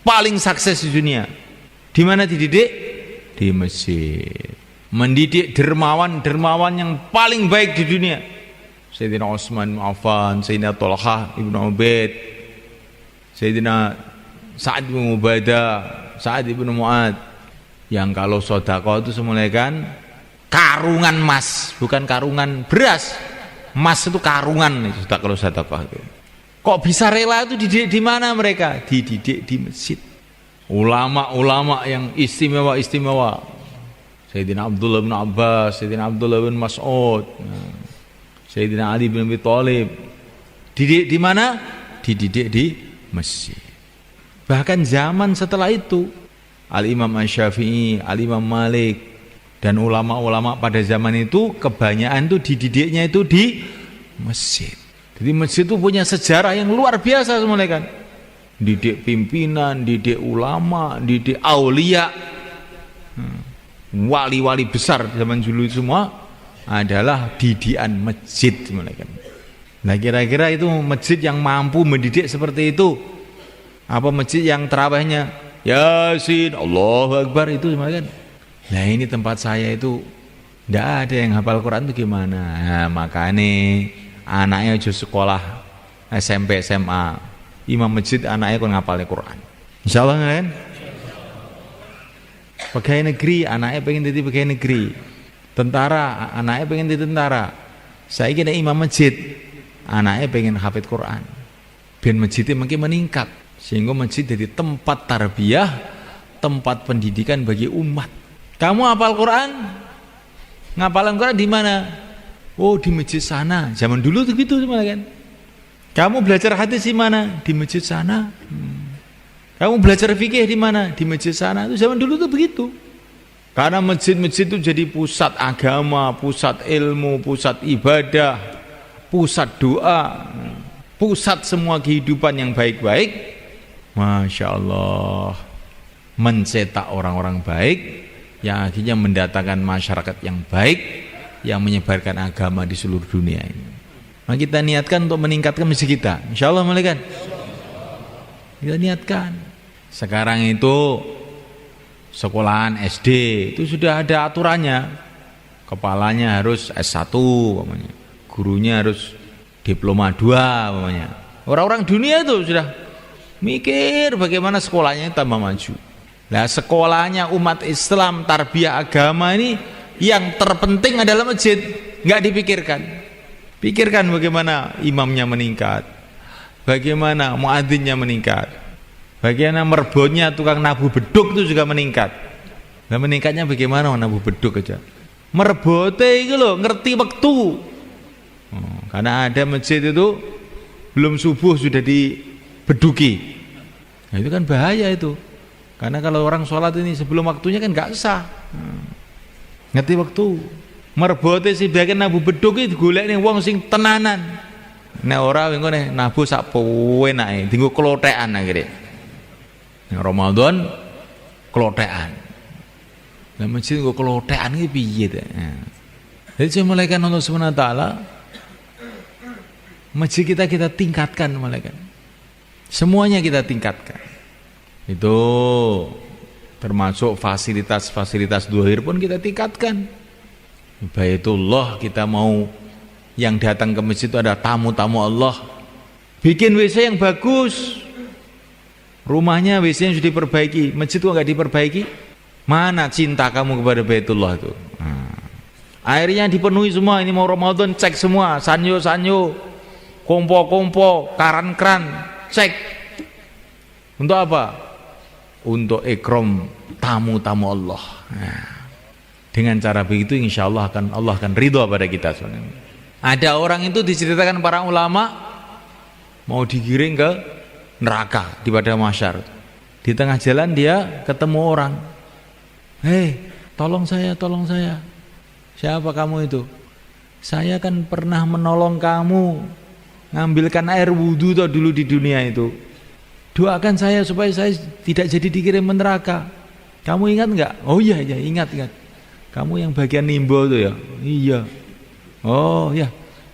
paling sukses di dunia. Di mana dididik? Di masjid. Mendidik dermawan yang paling baik di dunia. Sayyidina Utsman bin Affan, Sayyidina Thalhah bin Ubaid, Sayyidina Sa'ad bin Ubadah, Sa'ad bin Mu'ad, yang kalau sedekah itu semuanya kan karungan emas, bukan karungan beras. Emas itu karungan itu kalau sedekah itu. Kok bisa rela itu dididik di mana mereka? Dididik di masjid. Ulama-ulama yang istimewa. Sayyidina Abdullah bin Abbas, Sayyidina Abdullah bin Mas'ud, Sayyidina Ali bin Abi Thalib. Dididik di mana? Dididik di masjid. Bahkan zaman setelah itu Al-Imam Asy-Syafi'i, Al-Imam Malik dan ulama-ulama pada zaman itu kebanyakan itu dididiknya itu di masjid. Jadi masjid itu punya sejarah yang luar biasa semuanya kan. Didik pimpinan, didik ulama, didik aulia, wali-wali besar zaman dulu semua adalah didikan masjid semuanya kan. Nah kira-kira itu masjid yang mampu mendidik seperti itu, apa masjid yang terawihnya Yasin, Allahu Akbar itu semuanya kan. Nah ini tempat saya itu tidak ada yang hafal Quran itu gimana? Nah, makanya anaknya aja sekolah SMP SMA, imam masjid anaknya kan ngapalnya Quran. Insyaallah kan? Pegawai negeri anaknya pengen jadi pegawai negeri, tentara anaknya pengen jadi tentara. Saya kira imam masjid anaknya pengen hafid Quran. Ben masjidnya makin meningkat sehingga masjid jadi tempat tarbiyah, tempat pendidikan bagi umat. Kamu hafal Quran? Ngapalan Quran di mana? Oh di masjid sana. Zaman dulu tuh gitu kan. Kamu belajar hadis di mana? Di masjid sana. Kamu belajar fikih di mana? Di masjid sana. Itu zaman dulu tuh begitu. Karena masjid-masjid itu jadi pusat agama, pusat ilmu, pusat ibadah, pusat doa, pusat semua kehidupan yang baik-baik. Masya Allah, mencetak orang-orang baik yang akhirnya mendatangkan masyarakat yang baik yang menyebarkan agama di seluruh dunia ini. Maka kita niatkan untuk meningkatkan masjid kita. Insya Allah malaikat. Kita niatkan. Sekarang itu sekolahan SD itu sudah ada aturannya. Kepalanya harus S1 namanya. Gurunya harus diploma 2 namanya. Orang-orang dunia itu sudah mikir bagaimana sekolahnya tambah maju. Nah sekolahnya umat Islam tarbiyah agama ini yang terpenting adalah masjid. nggak dipikirkan. Pikirkan bagaimana imamnya meningkat, bagaimana muadzinnya meningkat, bagaimana merbotnya tukang nabuh beduk itu juga meningkat. Nah, meningkatnya bagaimana nabuh beduk aja. Merbote itu loh ngerti waktu. Karena ada masjid itu belum subuh sudah dibeduki. Nah, itu kan bahaya itu. Karena kalau orang sholat ini sebelum waktunya kan nggak sah. Ngerti waktu. Merbote si bagian nabuh beduk itu golek ning wong sing tenanan. Nek ora engko nek nabuh sak penake, dienggo klothekan akhire. Nek Ramadan klothekan. Lah masjid nggo klothekan iki piye ta? Jadi saya malaikat Allah Subhanahu wa taala masjid kita tingkatkan malaikat. Semuanya kita tingkatkan. Itu termasuk fasilitas-fasilitas zuhir pun kita tingkatkan. Baitullah kita mau yang datang ke masjid itu ada tamu-tamu Allah. Bikin WC yang bagus. Rumahnya WC yang sudah diperbaiki, masjid kok nggak diperbaiki? Mana cinta kamu kepada Baitullah itu? Airnya dipenuhi semua. Ini mau Ramadan cek semua, sanyo-sanyo, kompo-kompo, karan-keran, cek. Untuk apa? Untuk ikram tamu-tamu Allah. Dengan cara begitu insya Allah akan ridho pada kita. Ada orang itu diceritakan para ulama mau digiring ke neraka di pada mahsyar. Di tengah jalan dia ketemu orang. Hei, tolong saya. Siapa kamu itu? Saya kan pernah menolong kamu ngambilkan air wudhu dulu di dunia itu. Doakan saya supaya saya tidak jadi dikirim ke neraka. Kamu ingat enggak? Oh iya ingat. Kamu yang bagian nimbo itu ya? Iya. Oh ya,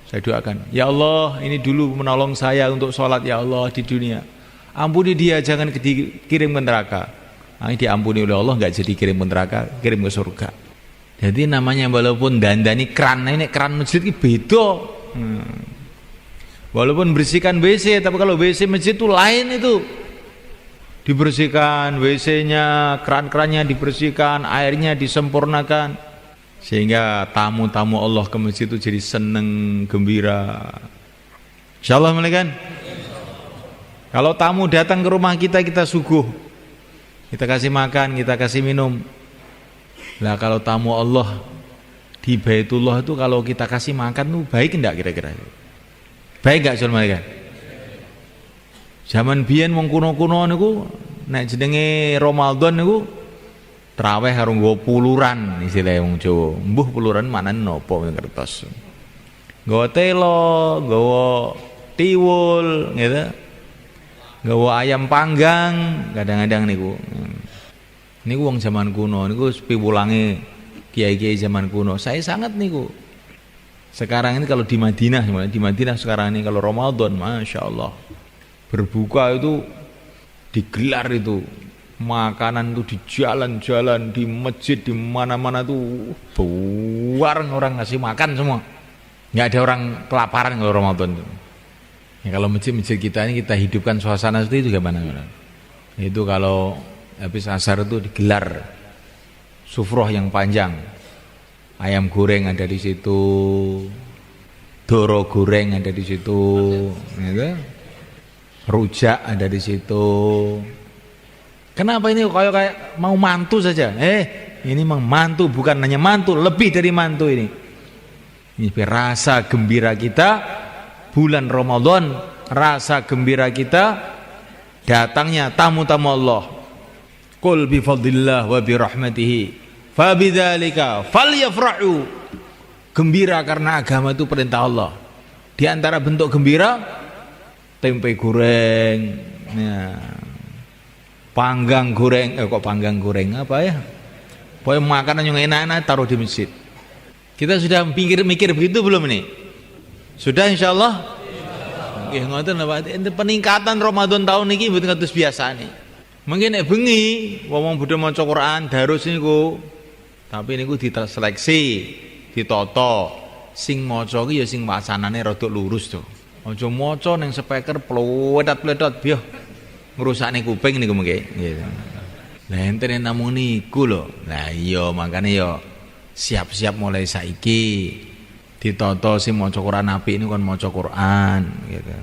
saya doakan. Ya Allah, ini dulu menolong saya untuk sholat ya Allah di dunia. Ampuni dia, jangan dikirim ke neraka. Ini diampuni oleh Allah, nggak jadi kirim ke neraka, kirim ke surga. Jadi namanya walaupun dandani keran, ini keran masjid ini beda. Walaupun bersihkan WC, tapi kalau WC masjid itu lain itu. Dibersihkan WC-nya, keran-kerannya dibersihkan, airnya disempurnakan, sehingga tamu-tamu Allah ke masjid itu jadi seneng, gembira. Insyaallah malaikat. Kalau tamu datang ke rumah kita suguh, kita kasih makan, kita kasih minum. Lah kalau tamu Allah di Baitullah itu kalau kita kasih makan tuh baik enggak kira-kira? Baik enggak soal malaikat? Zaman biyen wong kuno-kuno niku nek jenenge Ramadan niku traweh karo nggo puluran istilah wong Jawa. Mbuh puluran maknane napa ing kertas. Nggawa telo, nggawa tiwul gitu. Nggawa ayam panggang kadang-kadang niku. Niku wong zaman kuno niku piwulange kiai-kiai zaman kuno. Saya sangat niku. Sekarang ini kalau di Madinah sekarang ini kalau Ramadan Masya Allah berbuka itu digelar itu makanan itu di jalan-jalan, di masjid, di mana-mana tuh bareng orang ngasih makan semua, nggak ada orang kelaparan kalau Ramadan itu. Ya, kalau masjid-masjid kita ini kita hidupkan suasana seperti itu gimana? Itu kalau habis asar itu digelar sufroh yang panjang, ayam goreng ada di situ, doro goreng ada di situ, gitu. Rujak ada di situ. Kenapa ini kayak mau mantu saja? Ini memang mantu, bukan hanya mantu, lebih dari mantu ini. Ini rasa gembira kita bulan Ramadan, rasa gembira kita datangnya tamu-tamu Allah. Qul bi fadlillah wa bi rahmatihi fa bidzalika falyafrahu. Gembira karena agama itu perintah Allah. Di antara bentuk gembira tempe goreng, ya. Panggang goreng, kok panggang goreng apa ya? Pokoknya makanan yang enak-enak taruh di masjid. Kita sudah mikir begitu belum ini? Sudah insyaallah? Nggih ngoten lho Pak. Peningkatan Ramadan tahun ini mboten kados biasane. Mungkin nek bengi wong bodho maca Quran darus niku. Tapi niku diseleksi, ditata. Sing maca ki ya sing wacanane rada lurus to. Aja maca ning speaker pletot-pletot biyo ngrusakne kuping niku mengke gitu. Lah enten namung niku lho. Lah iya makane ya siap-siap mulai saiki Ditata sing maca Quran apik niku kon maca Quran gitu.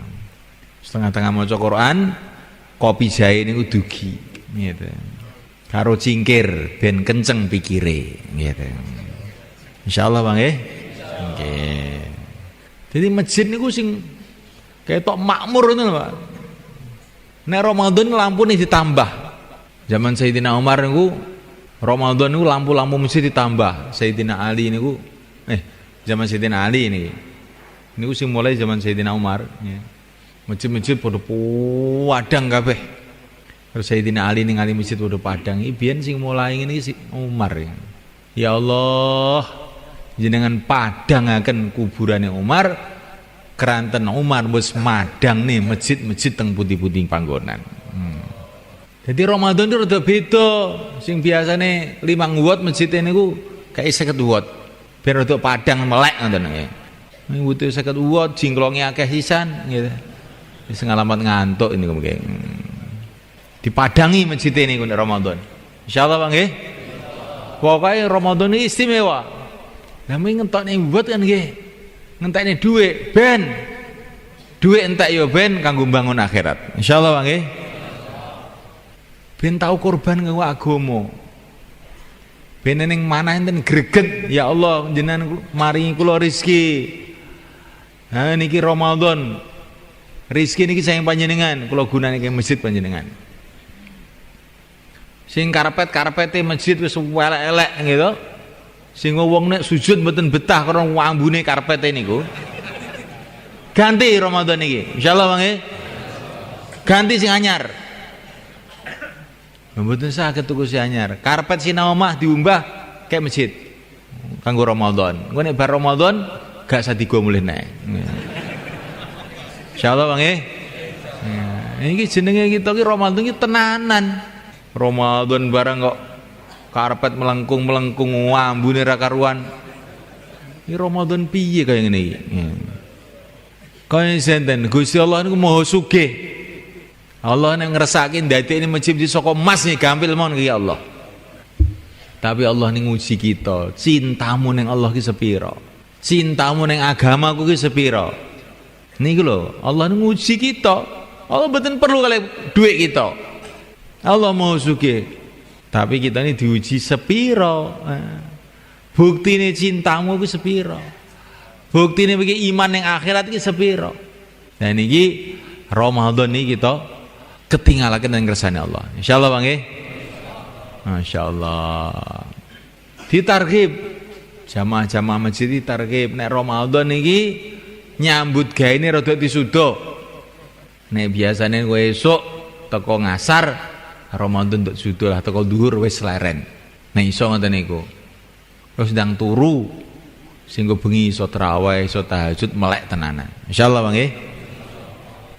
Setengah-tengah maca Quran, kopi jahe niku dugi gitu. Karo cingkir ben kenceng pikire gitu. Insyaallah Bang nggih. Nggih. Jadi masjid niku sing ketok makmur ngono lho, Pak. Nek Ramadan lampu nih ditambah. Zaman Sayyidina Umar niku Ramadan niku lampu-lampu masjid ditambah. Sayyidina Ali niku zaman Sayyidina Ali niku sing mulai zaman Sayyidina Umar ya. Masjid-masjid padha padang kabeh. Terus Sayyidina Ali ningali masjid padha padang. Iki biyen sing mulai ngene iki Umar ya. Ya Allah, jenengan padangaken kuburane Umar, keranten Umar wis madang nih masjid-masjid teng pundi-pundi panggonan. Jadi Ramadan itu rada beda. Sing biasane 5 watt masjid niku kayak 50 watt. Biar rada padang melek ngoten nggih. Ning butuh 50 watt jingklonge akeh sisan gitu. Wis ngalamat ngantuk ini mungkin. Dipadangi masjid niku nek Ramadan. Insyaallah Bang nggih. Pokoke Ramadan ini istimewa. Lah mung ngentokne watt kan nggih. Ngentekne dhuwit ben. Dhuwit entek ya ben kanggo mbangun akhirat. Insyaallah Bang nggih. Ben tau korban kanggo agama. Ben ning manah enten greget, ya Allah jenengan maringi kula rezeki. Ha niki Ramadan. Rezeki niki sayang panjenengan, kula gunane ke masjid panjenengan. Sing karpet-karpete masjid wis elek-elek gitu. Sing wong nek sujud mboten betah karo ambune karpete niku. Ganti Ramadan niki. Insyaallah Bang nggih. Ganti sing anyar. Mboten saged tuku sing anyar. Karpet sinau omah diumbah kayak masjid. Kanggo Ramadan. Engko nek bar Ramadan gak sadigo mulih nek. Insyaallah Bang nggih. Iki jenenge kita ki Ramadan ki tenanan. Ramadan barang kok karpet melengkung-melengkung ambune ra karuan. Iki Ramadan piye kaya ngene iki? Kaya senten Gusti Allah niku Maha Sugih. Allah nek ngresake ndadekne masjid saka emas nih gampil mon ya Allah. Tapi Allah ning nguji kita, cintamu ning Allah ki sepira? Cintamu ning agamaku ki sepira? Niku lho, Allah ning nguji kita. Allah mboten perlu kali duit kita. Allah Maha Sugih. Tapi kita ini diuji sepira? Buktine cintamu ki sepira? Buktine iki iman ning akhirat ki sepira? Nah niki Ramadan niki kita ketinggalaken dan kersane Allah. Insyaallah Bang nggih. Masyaallah. Ditarghib jamaah-jamaah masjid ditarghib nek Ramadan niki nyambut gaene rada disuda. Nek biasane kowe esuk teko ngasar Ramadan untuk suda lah teko dhuwur wis leren. Nek iso ngoten niku. Terus ndang turu sing bengi iso tarawih, iso tahajud melek tenanan. Insyaallah Bang nggih.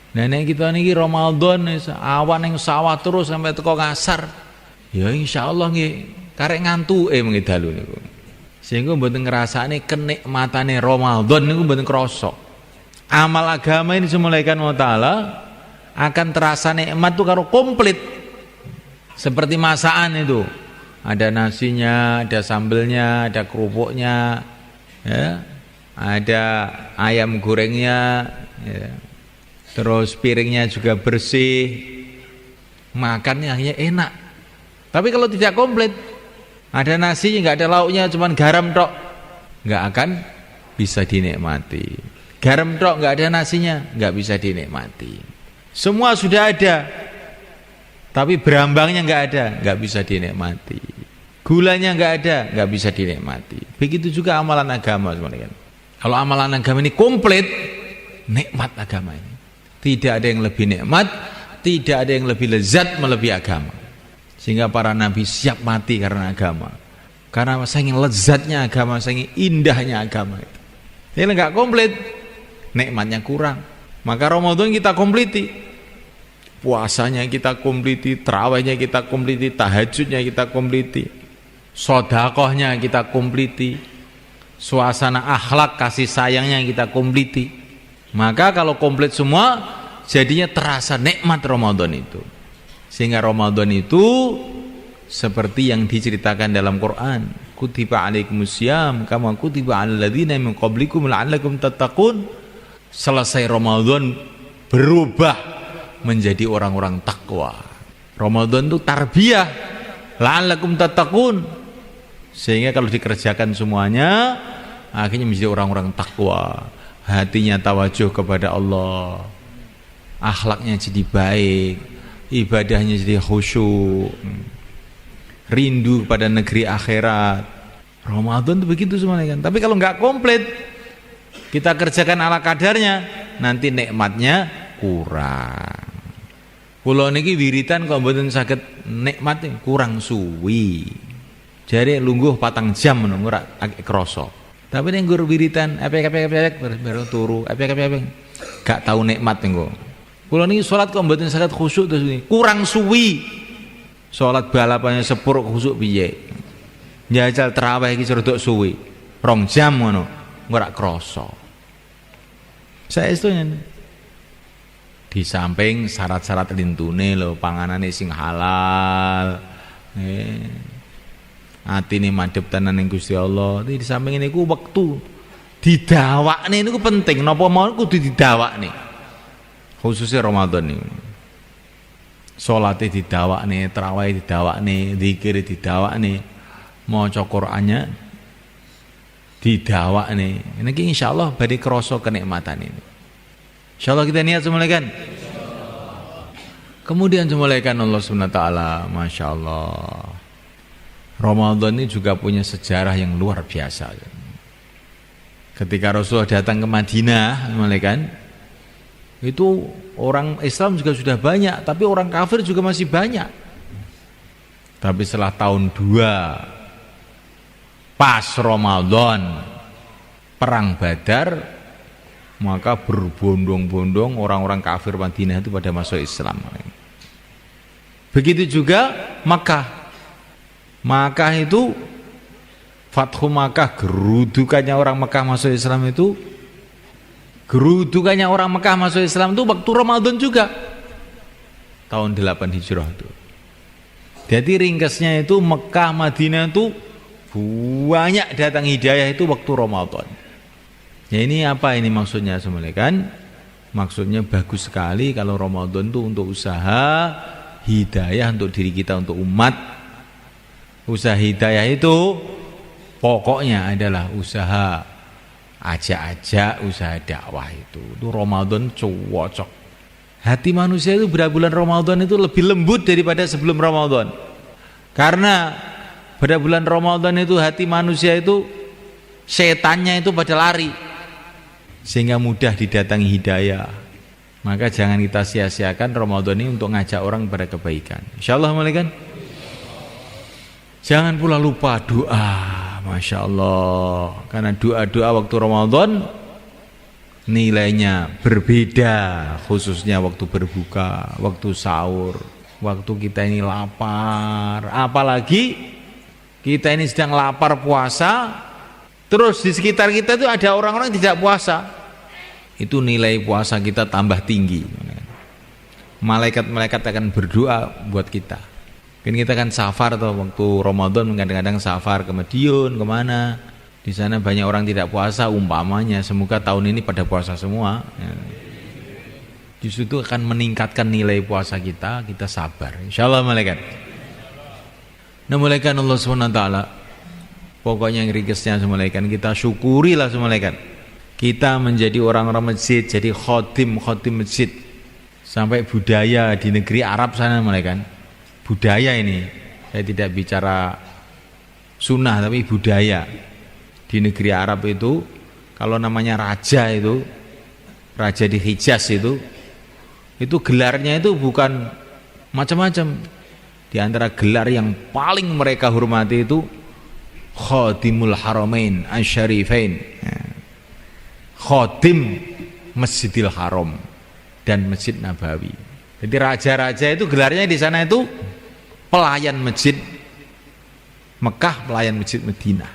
Nenek kita niki Ramadan awan ning sawah terus sampai teko ngasar. Ya insyaallah nggih karek ngantuke mengki dalu niku. Sehingga mboten ngrasakne kenikmatane Ramadan niku mboten krasa. Amal agama ini semulaikan Allah Ta'ala akan terasa nikmat itu karo komplit. Seperti masakan itu. Ada nasinya, ada sambelnya, ada kerupuknya, ya. Ada ayam gorengnya, ya. Terus piringnya juga bersih, makannya hanya enak. Tapi kalau tidak komplit, ada nasinya nggak ada lauknya, cuman garam tok, nggak akan bisa dinikmati. Garam tok nggak ada nasinya, nggak bisa dinikmati. Semua sudah ada, tapi berambangnya nggak ada, nggak bisa dinikmati. Gulanya nggak ada, nggak bisa dinikmati. Begitu juga amalan agama sebenarnya. Kalau amalan agama ini komplit, nikmat agama ini. Tidak ada yang lebih nikmat, tidak ada yang lebih lezat melebihi agama. Sehingga para nabi siap mati karena agama. Karena saking lezatnya agama, saking indahnya agama itu. Jadi enggak komplit, nikmatnya kurang. Maka Ramadan kita kompliti. Puasanya kita kompliti, tarawihnya kita kompliti, tahajudnya kita kompliti. Sedekahnya kita kompliti. Suasana akhlak kasih sayangnya kita kompliti. Maka kalau komplit semua jadinya terasa nikmat Ramadan itu. Sehingga Ramadan itu seperti yang diceritakan dalam Quran. kutiba alaikumusiyam kama kutiba alal ladzina min qablikum la'allakum tattaqun. Selesai Ramadan berubah menjadi orang-orang takwa. Ramadan itu tarbiyah la'allakum tattaqun, sehingga kalau dikerjakan semuanya akhirnya menjadi orang-orang takwa, hatinya tawajuh kepada Allah, akhlaknya jadi baik, ibadahnya jadi khusyuk, rindu kepada negeri akhirat. Ramadan itu begitu semuanya kan. Tapi kalau nggak komplit, kita kerjakan ala kadarnya, nanti nikmatnya kurang. Kula niki wiritan kok mboten saged nikmat kurang suwi. Jare lungguh 4 jam ngono ora krasa. Tapi nek nggur wiritan epek baru turu, epek gak tahu nikmat engko. Kula niki salat kok mboten saged khusyuk terus kurang suwi. Salat balapannya sepur khusyuk piye? Njajal tarawih iki rodok suwi. 2 jam ngono, ora krasa. Saestu di samping syarat-syarat lintune lho, panganane sing halal, atine madhep tenan ning Gusti Allah. Di samping niku wektu didawakne niku penting, napa mawon kudu didawakne. Khususnya Ramadan niku. Salate didawakne, tarawih didawakne, zikir didawakne, maca Qur'annya didawakne. Niki insyaallah badhe krasa kenikmatan ini. Insyaallah kita niat semulaikan. Kemudian semulaikan Allah Subhanahu wa taala, Masya Allah. Ramadan ini juga punya sejarah yang luar biasa. Ketika Rasulullah datang ke Madinah, semulaikan, itu orang Islam juga sudah banyak, tapi orang kafir juga masih banyak. Tapi setelah tahun 2 pas Ramadan perang Badar, maka berbondong-bondong orang-orang kafir Madinah itu pada masuk Islam. Begitu juga Makkah. Makkah itu Fathu Makkah, gerudukannya orang Makkah masuk Islam itu, gerudukannya orang Makkah masuk Islam itu waktu Ramadan juga. Tahun 8 Hijrah itu. Jadi ringkasnya itu Makkah Madinah itu banyak datang hidayah itu waktu Ramadan. Ya ini apa ini maksudnya semuanya kan? Maksudnya bagus sekali kalau Ramadan itu untuk usaha hidayah untuk diri kita, untuk umat. Usaha hidayah itu pokoknya adalah usaha ajak-ajak, usaha dakwah itu. Itu Ramadan cocok. Hati manusia itu bulan Ramadan itu lebih lembut daripada sebelum Ramadan. Karena pada bulan Ramadan itu hati manusia itu setannya itu pada lari, sehingga mudah didatangi hidayah. Maka jangan kita sia-siakan Ramadan ini untuk ngajak orang pada kebaikan. Insyaallah mulaikan. Jangan pula lupa doa, Masya Allah. Karena doa-doa waktu Ramadan nilainya berbeda, khususnya waktu berbuka, waktu sahur, waktu kita ini lapar. Apalagi kita ini sedang lapar puasa, terus di sekitar kita itu ada orang-orang yang tidak puasa. Itu nilai puasa kita tambah tinggi. Malaikat-malaikat akan berdoa buat kita. Kan kita kan safar atau waktu Ramadan kadang-kadang safar ke Madiun, kemana. Di sana banyak orang tidak puasa umpamanya. Semoga tahun ini pada puasa semua. Justru itu akan meningkatkan nilai puasa kita sabar. Insyaallah malaikat. Nah malaikat Allah SWT, pokoknya yang ringkasnya semulaikan kita syukurilah semulaikan. Kita menjadi orang-orang masjid, jadi khotim masjid. Sampai budaya di negeri Arab sana malaikat. Budaya ini, saya tidak bicara sunnah tapi budaya. Di negeri Arab itu kalau namanya raja itu, raja di Hijaz itu gelarnya itu bukan macam-macam. Di antara gelar yang paling mereka hormati itu Khatimul Haramain Asy-Syarifain, Khatim Masjidil Haram dan Masjid Nabawi. Jadi raja-raja itu gelarnya di sana itu pelayan masjid Mekah, pelayan masjid Madinah.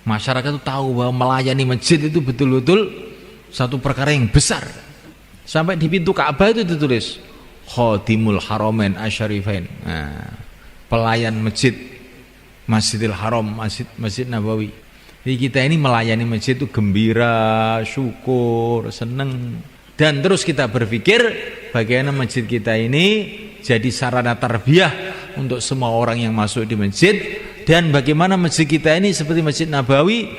Masyarakat itu tahu bahwa melayani masjid itu betul-betul satu perkara yang besar. Sampai di pintu Ka'bah itu ditulis Khatimul Haramain Asy-Syarifain. Pelayan masjid Masjidil Haram, Masjid Nabawi. Jadi kita ini melayani masjid itu gembira, syukur, seneng. Dan terus kita berpikir bagaimana masjid kita ini jadi sarana tarbiyah untuk semua orang yang masuk di masjid, dan bagaimana masjid kita ini seperti Masjid Nabawi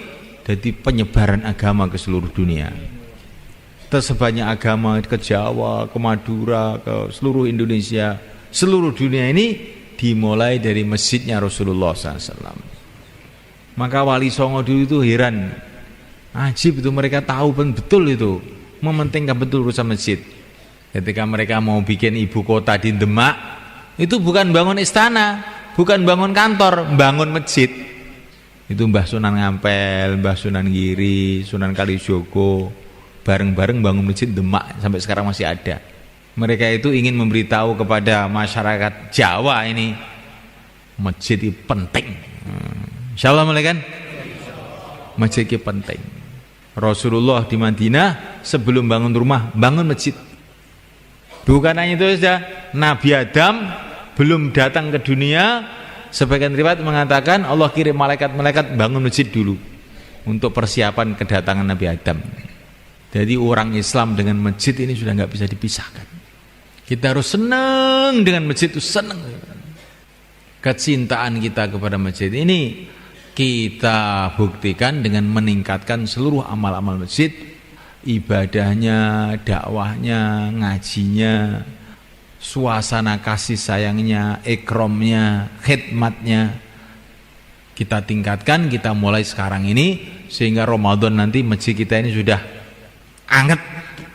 jadi penyebaran agama ke seluruh dunia. Tersebarnya agama ke Jawa, ke Madura, ke seluruh Indonesia, seluruh dunia ini dimulai dari masjidnya Rasulullah SAW. Maka Wali Songo dulu itu heran, ajib itu, mereka tahu betul itu, mementingkan betul urusan masjid. Ketika mereka mau bikin ibu kota di Demak, itu bukan bangun istana, bukan bangun kantor, bangun masjid. Itu Mbah Sunan Ngampel, Mbah Sunan Giri, Sunan Kalijogo, bareng-bareng bangun masjid Demak, sampai sekarang masih ada. Mereka itu ingin memberitahu kepada masyarakat Jawa ini, masjid itu penting. Insyaallah mulai kan? Masjid itu penting. Rasulullah di Madinah sebelum bangun rumah, bangun masjid. Bukan hanya itu saja, Nabi Adam belum datang ke dunia, sebagian riwayat mengatakan Allah kirim malaikat-malaikat bangun masjid dulu untuk persiapan kedatangan Nabi Adam. Jadi orang Islam dengan masjid ini sudah nggak bisa dipisahkan. Kita harus senang dengan masjid itu, senang. Kecintaan kita kepada masjid ini kita buktikan dengan meningkatkan seluruh amal-amal masjid, ibadahnya, dakwahnya, ngajinya, suasana kasih sayangnya, ikromnya, khidmatnya. Kita tingkatkan, kita mulai sekarang ini, sehingga Ramadan nanti masjid kita ini sudah anget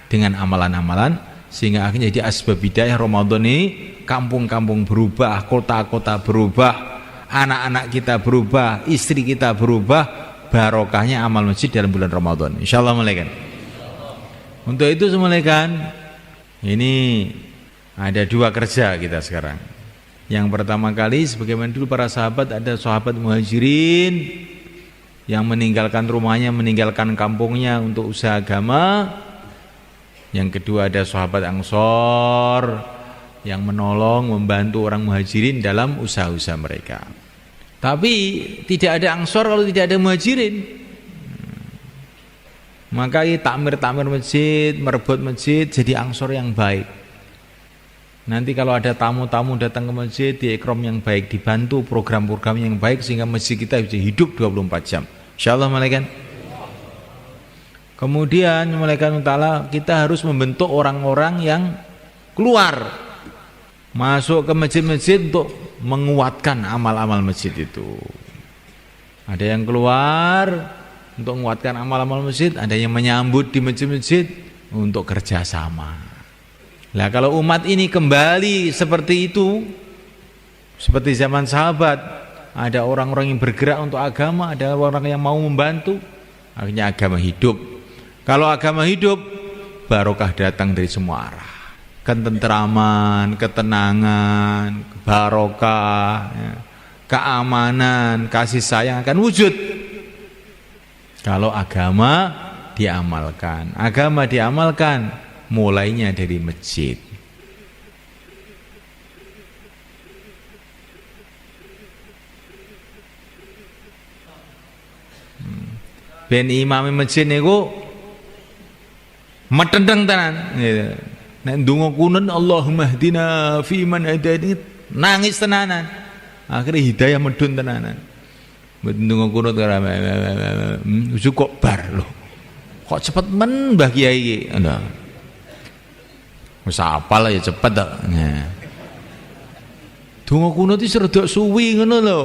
dengan amalan-amalan, sehingga akhirnya jadi asbab hidayah Ramadan ini, kampung-kampung berubah, kota-kota berubah, anak-anak kita berubah, istri kita berubah, barokahnya amal masjid dalam bulan Ramadan. Insyaallah mulai kan. Untuk itu semulaikan, ini ada dua kerja kita sekarang. Yang pertama kali, sebagaimana dulu para sahabat, ada sahabat muhajirin yang meninggalkan rumahnya, meninggalkan kampungnya untuk usaha agama. Yang kedua ada sahabat Ansor yang menolong, membantu orang muhajirin dalam usaha-usaha mereka. Tapi tidak ada Ansor kalau tidak ada muhajirin. Maka takmir-takmir masjid, merebut masjid, jadi Ansor yang baik. Nanti kalau ada tamu-tamu datang ke masjid, di ikram yang baik, dibantu program-program yang baik, sehingga masjid kita bisa hidup 24 jam. Insyaallah malaikat. Kemudian malaikat ta'ala, kita harus membentuk orang-orang yang keluar masuk ke masjid-masjid untuk menguatkan amal-amal masjid itu. Ada yang keluar untuk menguatkan amal-amal masjid, ada yang menyambut di masjid-masjid untuk kerjasama. Nah kalau umat ini kembali seperti itu, seperti zaman sahabat, ada orang-orang yang bergerak untuk agama, ada orang yang mau membantu, akhirnya agama hidup. Kalau agama hidup, barokah datang dari semua arah. Ketenteraman, ketenangan, barokah, ya, keamanan, kasih sayang akan wujud kalau agama diamalkan. Agama diamalkan mulainya dari masjid. Ben imam masjid niku metendeng tenan. Nek ndonga kunun Allahumma hdina fi man hadani, nangis tenanan. Akhirnya hidayah medun tenanan. Ndonga kunut kok bar lho. Kok cepet men Mbah Kiai iki. Nah. Wis apal ya cepet to. Nah. Donga kunut iki rada suwi ngono lho.